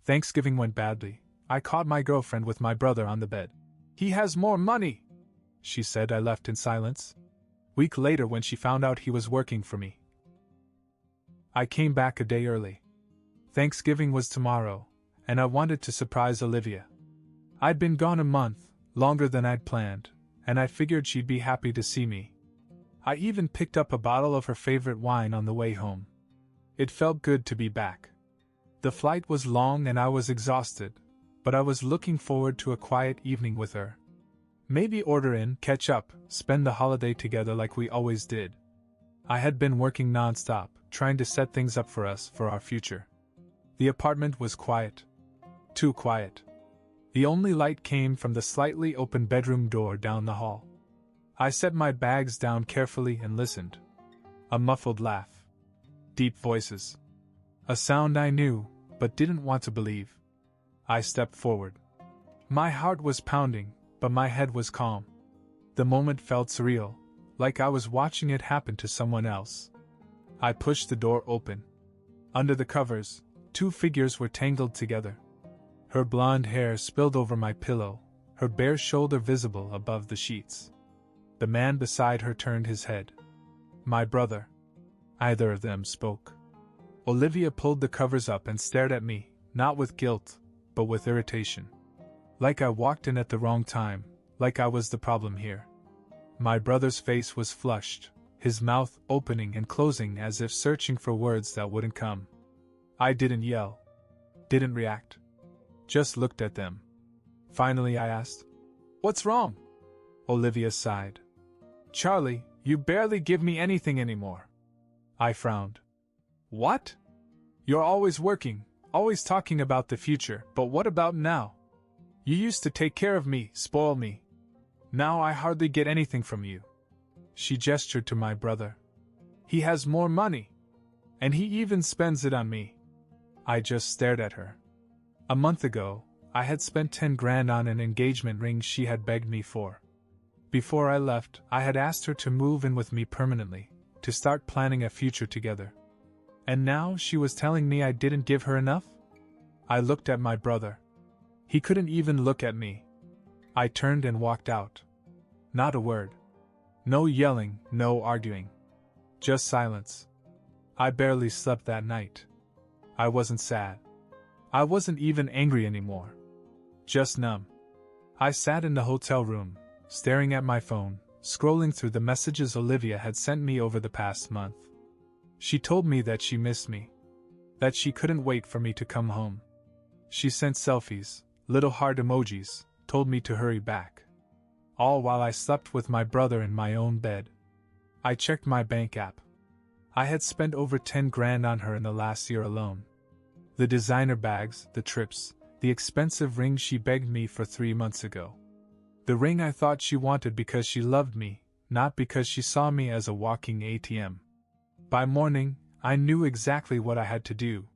Thanksgiving went badly. I caught my girlfriend with my brother on the bed. He has more money, she said. I left in silence. Week later, when she found out he was working for me, I came back a day early. Thanksgiving was tomorrow, and I wanted to surprise Olivia. I'd been gone a month, longer than I'd planned, and I figured she'd be happy to see me. I even picked up a bottle of her favorite wine on the way home. It felt good to be back. The flight was long and I was exhausted, but I was looking forward to a quiet evening with her. Maybe order in, catch up, spend the holiday together like we always did. I had been working non-stop, trying to set things up for us for our future. The apartment was quiet. Too quiet. The only light came from the slightly open bedroom door down the hall. I set my bags down carefully and listened. A muffled laugh. Deep voices. A sound I knew, but didn't want to believe. I stepped forward. My heart was pounding, but my head was calm. The moment felt surreal, like I was watching it happen to someone else. I pushed the door open. Under the covers, two figures were tangled together. Her blonde hair spilled over my pillow, her bare shoulder visible above the sheets. The man beside her turned his head. My brother. Either of them spoke. Olivia pulled the covers up and stared at me, not with guilt, but with irritation. Like I walked in at the wrong time, like I was the problem here. My brother's face was flushed, his mouth opening and closing as if searching for words that wouldn't come. I didn't yell. Didn't react. Just looked at them. Finally I asked, "What's wrong?" Olivia sighed. "Charlie, you barely give me anything anymore." I frowned. "What? You're always working, always talking about the future, but what about now? You used to take care of me, spoil me. Now I hardly get anything from you." She gestured to my brother. "He has more money. And he even spends it on me." I just stared at her. A month ago, I had spent 10 grand on an engagement ring she had begged me for. Before I left, I had asked her to move in with me permanently, to start planning a future together. And now she was telling me I didn't give her enough? I looked at my brother. He couldn't even look at me. I turned and walked out. Not a word. No yelling, no arguing. Just silence. I barely slept that night. I wasn't sad. I wasn't even angry anymore. Just numb. I sat in the hotel room, staring at my phone, scrolling through the messages Olivia had sent me over the past month. She told me that she missed me. That she couldn't wait for me to come home. She sent selfies, little heart emojis, told me to hurry back. All while I slept with my brother in my own bed. I checked my bank app. I had spent over 10 grand on her in the last year alone. The designer bags, the trips, the expensive ring she begged me for 3 months ago. The ring I thought she wanted because she loved me, not because she saw me as a walking ATM. By morning, I knew exactly what I had to do.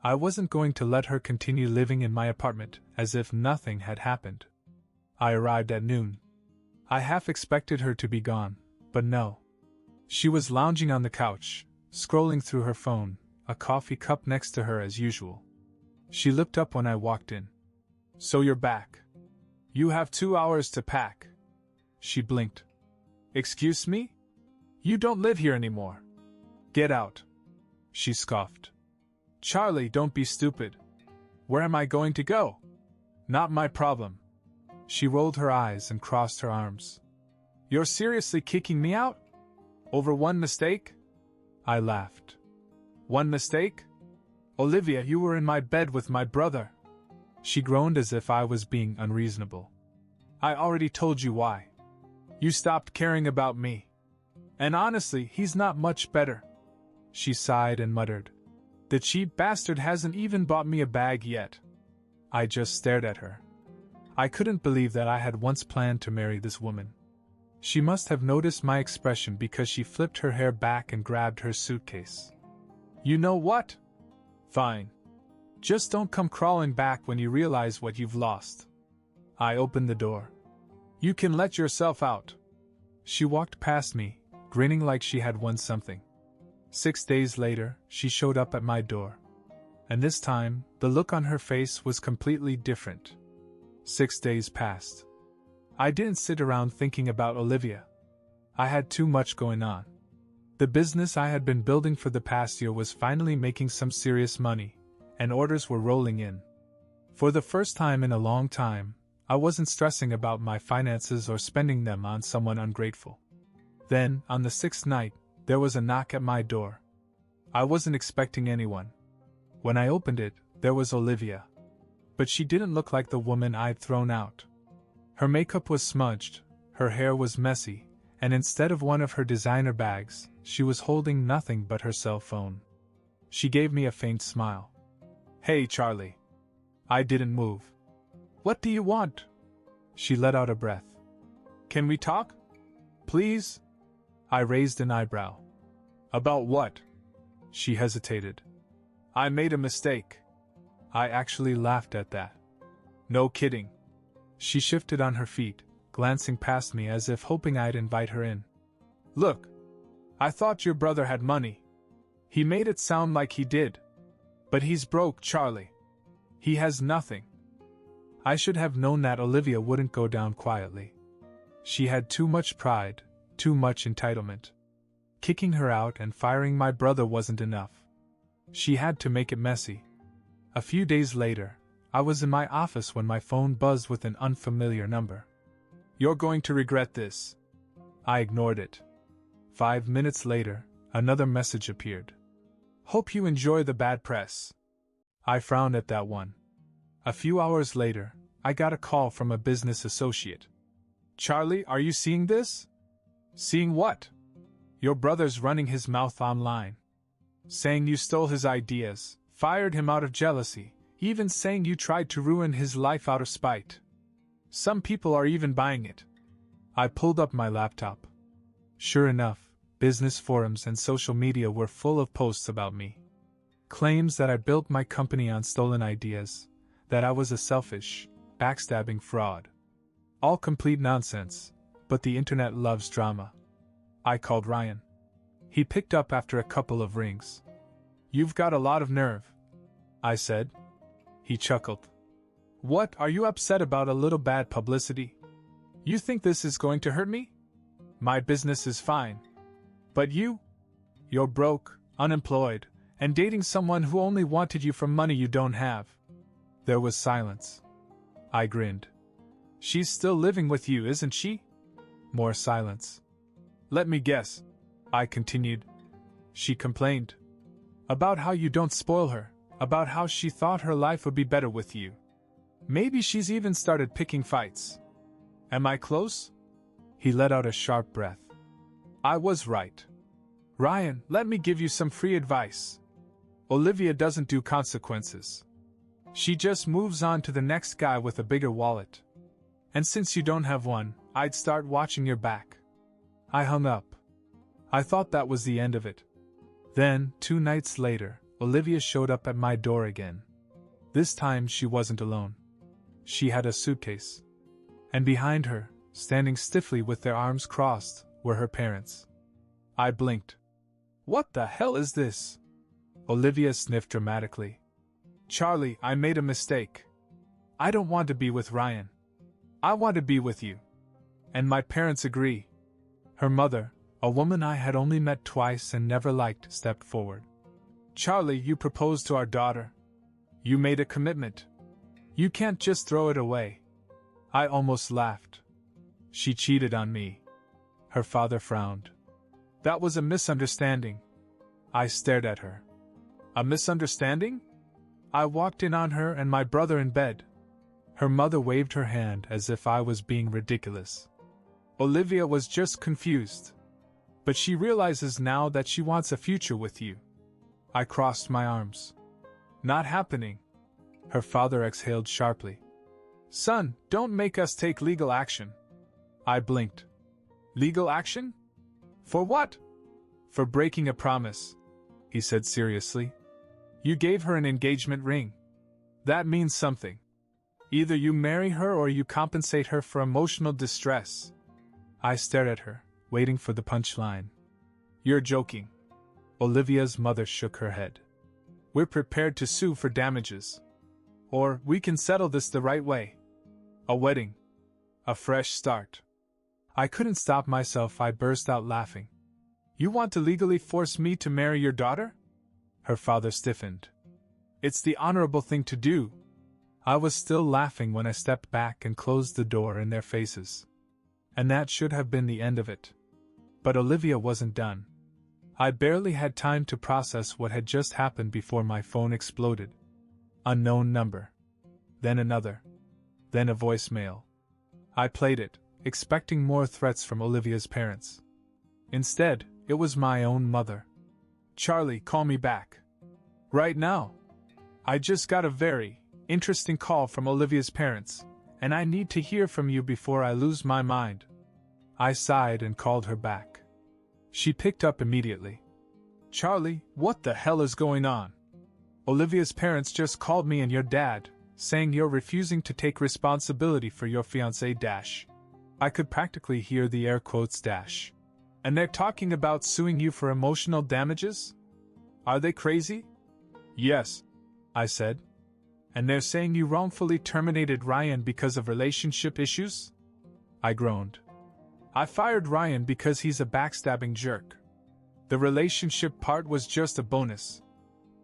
I wasn't going to let her continue living in my apartment as if nothing had happened. I arrived at noon. I half expected her to be gone, but no. She was lounging on the couch, scrolling through her phone, a coffee cup next to her as usual. She looked up when I walked in. "So you're back. You have 2 hours to pack." She blinked. "Excuse me? You don't live here anymore. Get out." She scoffed. "Charlie, don't be stupid. Where am I going to go? Not my problem." She rolled her eyes and crossed her arms. "You're seriously kicking me out? Over one mistake?" I laughed. "One mistake? Olivia, you were in my bed with my brother." She groaned as if I was being unreasonable. "I already told you why. You stopped caring about me. And honestly, he's not much better." She sighed and muttered, "The cheap bastard hasn't even bought me a bag yet." I just stared at her. I couldn't believe that I had once planned to marry this woman. She must have noticed my expression because she flipped her hair back and grabbed her suitcase. "You know what? Fine. Just don't come crawling back when you realize what you've lost." I opened the door. "You can let yourself out." She walked past me, grinning like she had won something. 6 days later, she showed up at my door. And this time, the look on her face was completely different. 6 days passed. I didn't sit around thinking about Olivia. I had too much going on. The business I had been building for the past year was finally making some serious money, and orders were rolling in. For the first time in a long time, I wasn't stressing about my finances or spending them on someone ungrateful. Then, on the 6th night, there was a knock at my door. I wasn't expecting anyone. When I opened it, there was Olivia. But she didn't look like the woman I'd thrown out. Her makeup was smudged, her hair was messy, and instead of one of her designer bags, she was holding nothing but her cell phone. She gave me a faint smile. "Hey, Charlie." I didn't move. "What do you want?" She let out a breath. "Can we talk? Please?" I raised an eyebrow. "About what?" She hesitated. "I made a mistake." I actually laughed at that. "No kidding." She shifted on her feet, glancing past me as if hoping I'd invite her in. "Look, I thought your brother had money. He made it sound like he did. But he's broke, Charlie. He has nothing." I should have known that Olivia wouldn't go down quietly. She had too much pride, too much entitlement. Kicking her out and firing my brother wasn't enough. She had to make it messy. A few days later, I was in my office when my phone buzzed with an unfamiliar number. "You're going to regret this." I ignored it. 5 minutes later, another message appeared. "Hope you enjoy the bad press." I frowned at that one. A few hours later, I got a call from a business associate. "Charlie, are you seeing this?" "Seeing what?" "Your brother's running his mouth online. Saying you stole his ideas, fired him out of jealousy, even saying you tried to ruin his life out of spite. Some people are even buying it." I pulled up my laptop. Sure enough, business forums and social media were full of posts about me. Claims that I built my company on stolen ideas, that I was a selfish, backstabbing fraud. All complete nonsense, but the internet loves drama. I called Ryan. He picked up after a couple of rings. "You've got a lot of nerve," I said. He chuckled. "What, are you upset about a little bad publicity? You think this is going to hurt me? My business is fine. But you? You're broke, unemployed, and dating someone who only wanted you for money you don't have." There was silence. I grinned. "She's still living with you, isn't she?" More silence. "Let me guess," I continued. "She complained about how you don't spoil her, about how she thought her life would be better with you. Maybe she's even started picking fights. Am I close?" He let out a sharp breath. I was right. "Ryan, let me give you some free advice. Olivia doesn't do consequences. She just moves on to the next guy with a bigger wallet. And since you don't have one, I'd start watching your back." I hung up. I thought that was the end of it. Then, 2 nights later, Olivia showed up at my door again. This time she wasn't alone. She had a suitcase. And behind her, standing stiffly with their arms crossed, were her parents. I blinked. "What the hell is this?" Olivia sniffed dramatically. "Charlie, I made a mistake. I don't want to be with Ryan. I want to be with you. And my parents agree." Her mother, a woman I had only met twice and never liked, stepped forward. "Charlie, you proposed to our daughter. You made a commitment. You can't just throw it away." I almost laughed. "She cheated on me." Her father frowned. "That was a misunderstanding." I stared at her. "A misunderstanding?" I walked in on her and my brother in bed. Her mother waved her hand as if I was being ridiculous. "Olivia was just confused. But she realizes now that she wants a future with you." I crossed my arms. "Not happening." Her father exhaled sharply. "Son, don't make us take legal action." I blinked. "Legal action? For what?" "For breaking a promise," he said seriously. "You gave her an engagement ring. That means something. Either you marry her or you compensate her for emotional distress." I stared at her, waiting for the punchline. "You're joking." Olivia's mother shook her head. We're prepared to sue for damages. Or we can settle this the right way. A wedding. A fresh start. I couldn't stop myself. I burst out laughing. You want to legally force me to marry your daughter? Her father stiffened. It's the honorable thing to do. I was still laughing when I stepped back and closed the door in their faces. And that should have been the end of it. But Olivia wasn't done. I barely had time to process what had just happened before my phone exploded. Unknown number. Then another. Then a voicemail. I played it, expecting more threats from Olivia's parents. Instead, it was my own mother. Charlie, call me back. Right now. I just got a very interesting call from Olivia's parents, and I need to hear from you before I lose my mind. I sighed and called her back. She picked up immediately. Charlie, what the hell is going on? Olivia's parents just called me and your dad, saying you're refusing to take responsibility for your fiancée dash. I could practically hear the air quotes dash. And they're talking about suing you for emotional damages? Are they crazy? Yes, I said. And they're saying you wrongfully terminated Ryan because of relationship issues? I groaned. I fired Ryan because he's a backstabbing jerk. The relationship part was just a bonus.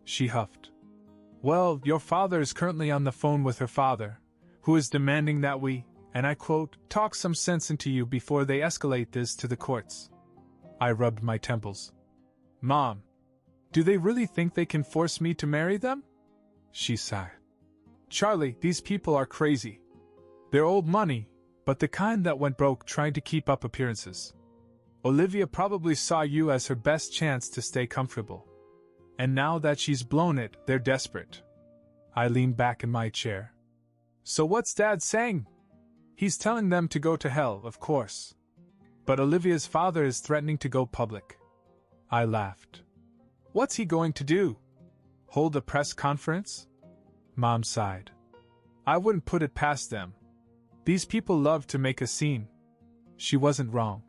She huffed. Well, your father is currently on the phone with her father, who is demanding that we, and I quote, talk some sense into you before they escalate this to the courts. I rubbed my temples. Mom, do they really think they can force me to marry them? She sighed. Charlie, these people are crazy. They're old money, but the kind that went broke trying to keep up appearances. Olivia probably saw you as her best chance to stay comfortable. And now that she's blown it, they're desperate. I leaned back in my chair. So what's Dad saying? He's telling them to go to hell, of course. But Olivia's father is threatening to go public. I laughed. What's he going to do? Hold a press conference? Mom sighed. I wouldn't put it past them. These people love to make a scene. She wasn't wrong.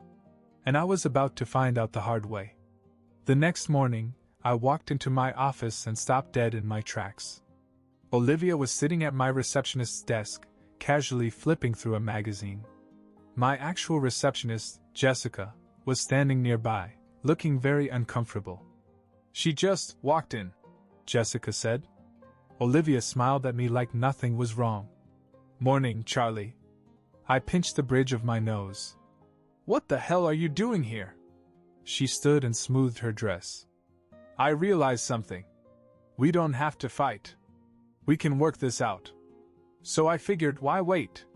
And I was about to find out the hard way. The next morning, I walked into my office and stopped dead in my tracks. Olivia was sitting at my receptionist's desk, casually flipping through a magazine. My actual receptionist, Jessica, was standing nearby, looking very uncomfortable. She just walked in, Jessica said. Olivia smiled at me like nothing was wrong. Morning, Charlie. I pinched the bridge of my nose. What the hell are you doing here? She stood and smoothed her dress. I realized something. We don't have to fight. We can work this out. So I figured, why wait?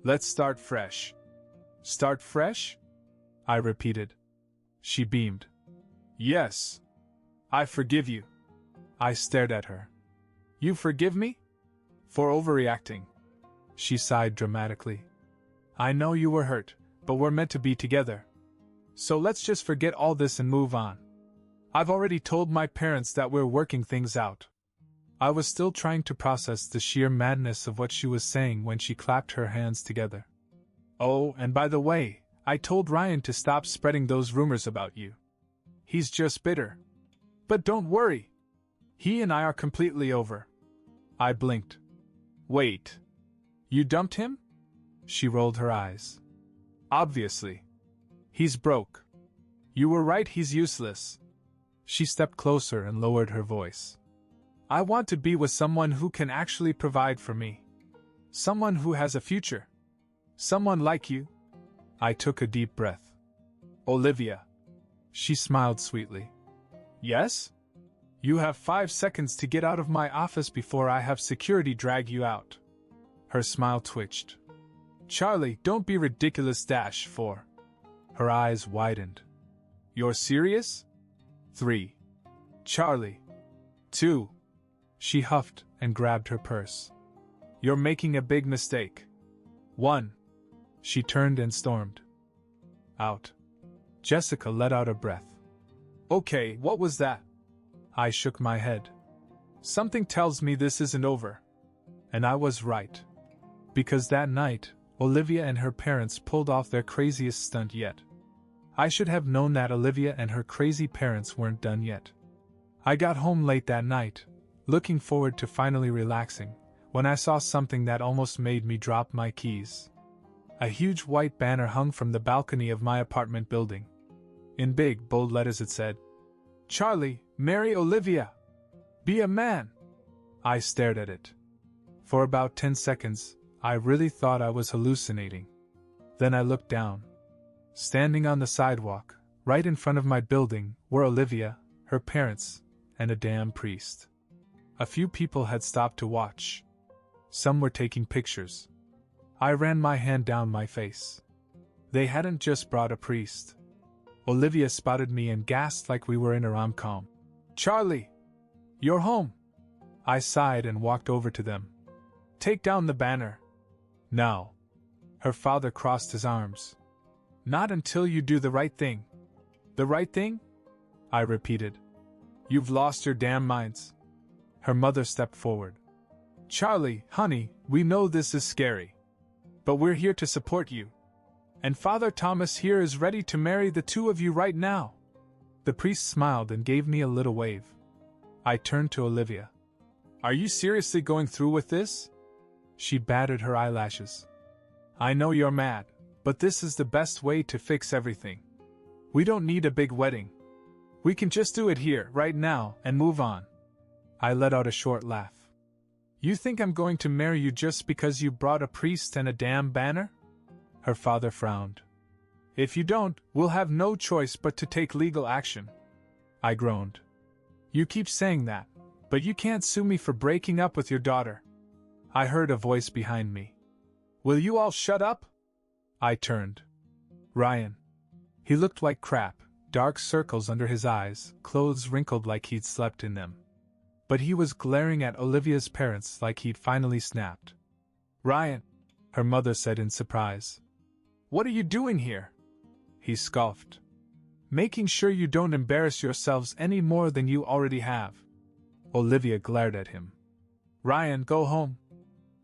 Let's start fresh. Start fresh? I repeated. She beamed. Yes. I forgive you. I stared at her. You forgive me? For overreacting. She sighed dramatically. I know you were hurt, but we're meant to be together. So let's just forget all this and move on. I've already told my parents that we're working things out. I was still trying to process the sheer madness of what she was saying when she clapped her hands together. Oh, and by the way, I told Ryan to stop spreading those rumors about you. He's just bitter. But don't worry. He and I are completely over. I blinked. Wait. You dumped him? She rolled her eyes. Obviously. He's broke. You were right, he's useless. She stepped closer and lowered her voice. I want to be with someone who can actually provide for me. Someone who has a future. Someone like you. I took a deep breath. Olivia. She smiled sweetly. Yes? You have 5 seconds to get out of my office before I have security drag you out. Her smile twitched. Charlie, don't be ridiculous. 4. Her eyes widened. You're serious? 3. Charlie. 2. She huffed and grabbed her purse. You're making a big mistake. 1. She turned and stormed. Out. Jessica let out a breath. Okay, what was that? I shook my head. Something tells me this isn't over. And I was right. Because that night, Olivia and her parents pulled off their craziest stunt yet. I should have known that Olivia and her crazy parents weren't done yet. I got home late that night, looking forward to finally relaxing, when I saw something that almost made me drop my keys. A huge white banner hung from the balcony of my apartment building. In big, bold letters it said, "Charlie, marry Olivia. Be a man." I stared at it. For about 10 seconds, I really thought I was hallucinating. Then I looked down. Standing on the sidewalk, right in front of my building, were Olivia, her parents, and a damn priest. A few people had stopped to watch. Some were taking pictures. I ran my hand down my face. They hadn't just brought a priest. Olivia spotted me and gasped like we were in a rom-com. "Charlie! You're home!" I sighed and walked over to them. "Take down the banner." "Now." Her father crossed his arms. "Not until you do the right thing." "The right thing?" I repeated. "You've lost your damn minds." Her mother stepped forward. "Charlie, honey, we know this is scary. But we're here to support you. And Father Thomas here is ready to marry the two of you right now." The priest smiled and gave me a little wave. I turned to Olivia. "Are you seriously going through with this?" She batted her eyelashes. "I know you're mad, but this is the best way to fix everything. We don't need a big wedding. We can just do it here, right now, and move on." I let out a short laugh. "You think I'm going to marry you just because you brought a priest and a damn banner?" Her father frowned. "If you don't, we'll have no choice but to take legal action." I groaned. "You keep saying that, but you can't sue me for breaking up with your daughter." I heard a voice behind me. "Will you all shut up?" I turned. Ryan. He looked like crap, dark circles under his eyes, clothes wrinkled like he'd slept in them. But he was glaring at Olivia's parents like he'd finally snapped. "Ryan," her mother said in surprise. "What are you doing here?" He scoffed. "Making sure you don't embarrass yourselves any more than you already have." Olivia glared at him. "Ryan, go home."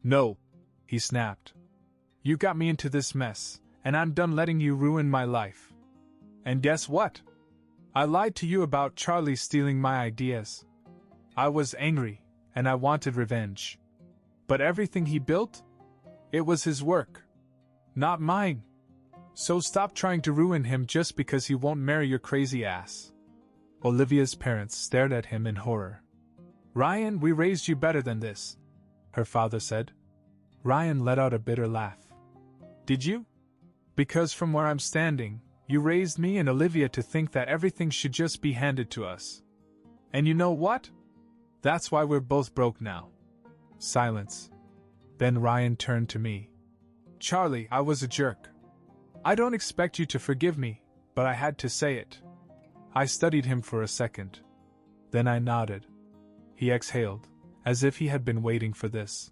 "No," he snapped. "You got me into this mess, and I'm done letting you ruin my life. And guess what? I lied to you about Charlie stealing my ideas. I was angry, and I wanted revenge. But everything he built? It was his work. Not mine. So stop trying to ruin him just because he won't marry your crazy ass." Olivia's parents stared at him in horror. "Ryan, we raised you better than this," her father said. Ryan let out a bitter laugh. "Did you? Because from where I'm standing, you raised me and Olivia to think that everything should just be handed to us. And you know what? That's why we're both broke now." Silence. Then Ryan turned to me. "Charlie, I was a jerk. I don't expect you to forgive me, but I had to say it." I studied him for a second. Then I nodded. He exhaled, as if he had been waiting for this.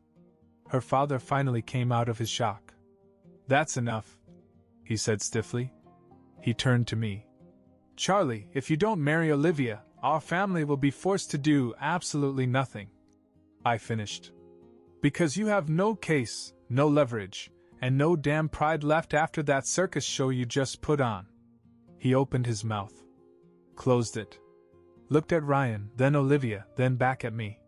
Her father finally came out of his shock. "That's enough," he said stiffly. He turned to me. "Charlie, if you don't marry Olivia, our family will be forced to do absolutely nothing." I finished. "Because you have no case, no leverage, and no damn pride left after that circus show you just put on." He opened his mouth. Closed it. Looked at Ryan, then Olivia, then back at me.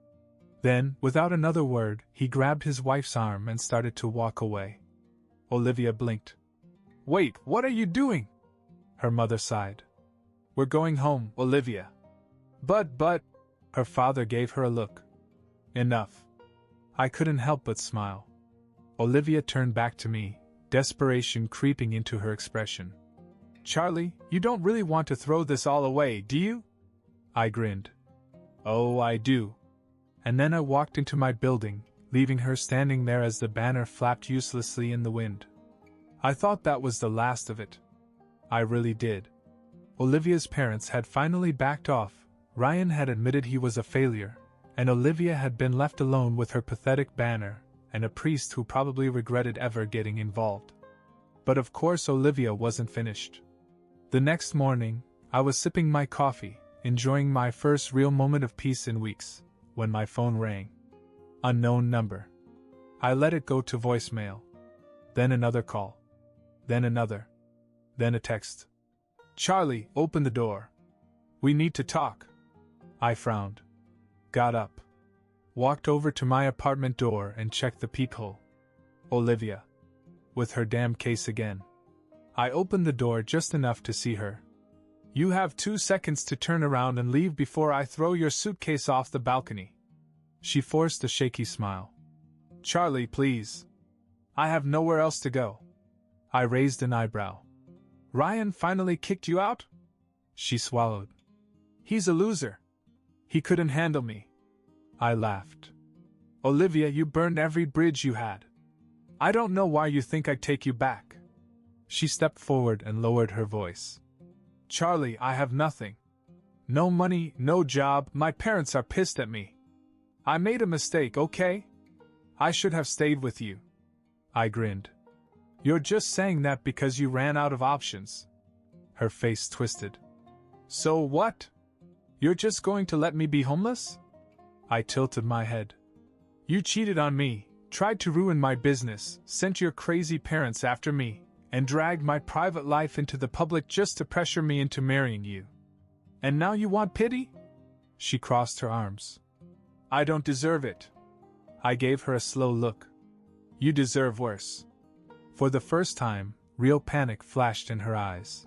Then, without another word, he grabbed his wife's arm and started to walk away. Olivia blinked. "Wait, what are you doing?" Her mother sighed. "We're going home, Olivia." But, her father gave her a look. "Enough." I couldn't help but smile. Olivia turned back to me, desperation creeping into her expression. "Charlie, you don't really want to throw this all away, do you?" I grinned. "Oh, I do." And then I walked into my building, leaving her standing there as the banner flapped uselessly in the wind. I thought that was the last of it. I really did. Olivia's parents had finally backed off, Ryan had admitted he was a failure, and Olivia had been left alone with her pathetic banner, and a priest who probably regretted ever getting involved. But of course Olivia wasn't finished. The next morning, I was sipping my coffee, enjoying my first real moment of peace in weeks, when my phone rang. Unknown number. I let it go to voicemail. Then another call. Then another. Then a text. "Charlie, open the door. We need to talk." I frowned. Got up. walked over to my apartment door and checked the peephole. Olivia. With her damn case again. I opened the door just enough to see her. You have 2 seconds to turn around and leave before I throw your suitcase off the balcony. She forced a shaky smile. Charlie, please. I have nowhere else to go. I raised an eyebrow. Ryan finally kicked you out? She swallowed. He's a loser. He couldn't handle me. I laughed. Olivia, you burned every bridge you had. I don't know why you think I'd take you back. She stepped forward and lowered her voice. Charlie, I have nothing. No money, no job, my parents are pissed at me. I made a mistake, okay? I should have stayed with you. I grinned. You're just saying that because you ran out of options. Her face twisted. So what? You're just going to let me be homeless? I tilted my head. You cheated on me, tried to ruin my business, sent your crazy parents after me, and dragged my private life into the public just to pressure me into marrying you. And now you want pity? She crossed her arms. I don't deserve it. I gave her a slow look. You deserve worse. For the first time, real panic flashed in her eyes.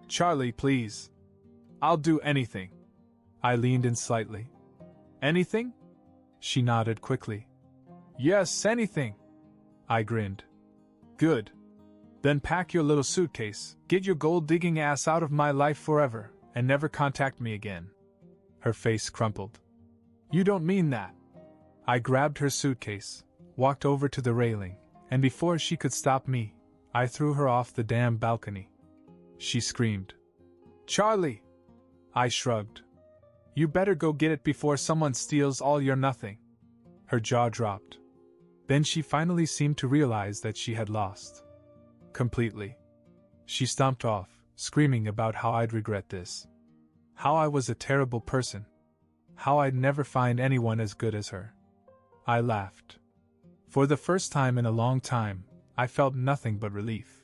Charlie, please. I'll do anything. I leaned in slightly. Anything? She nodded quickly. Yes, anything. I grinned. Good. Then pack your little suitcase, get your gold-digging ass out of my life forever, and never contact me again. Her face crumpled. You don't mean that. I grabbed her suitcase, walked over to the railing, and before she could stop me, I threw her off the damn balcony. She screamed. Charlie! I shrugged. You better go get it before someone steals all your nothing. Her jaw dropped. Then she finally seemed to realize that she had lost. Completely. She stomped off, screaming about how I'd regret this. How I was a terrible person. How I'd never find anyone as good as her. I laughed. For the first time in a long time, I felt nothing but relief.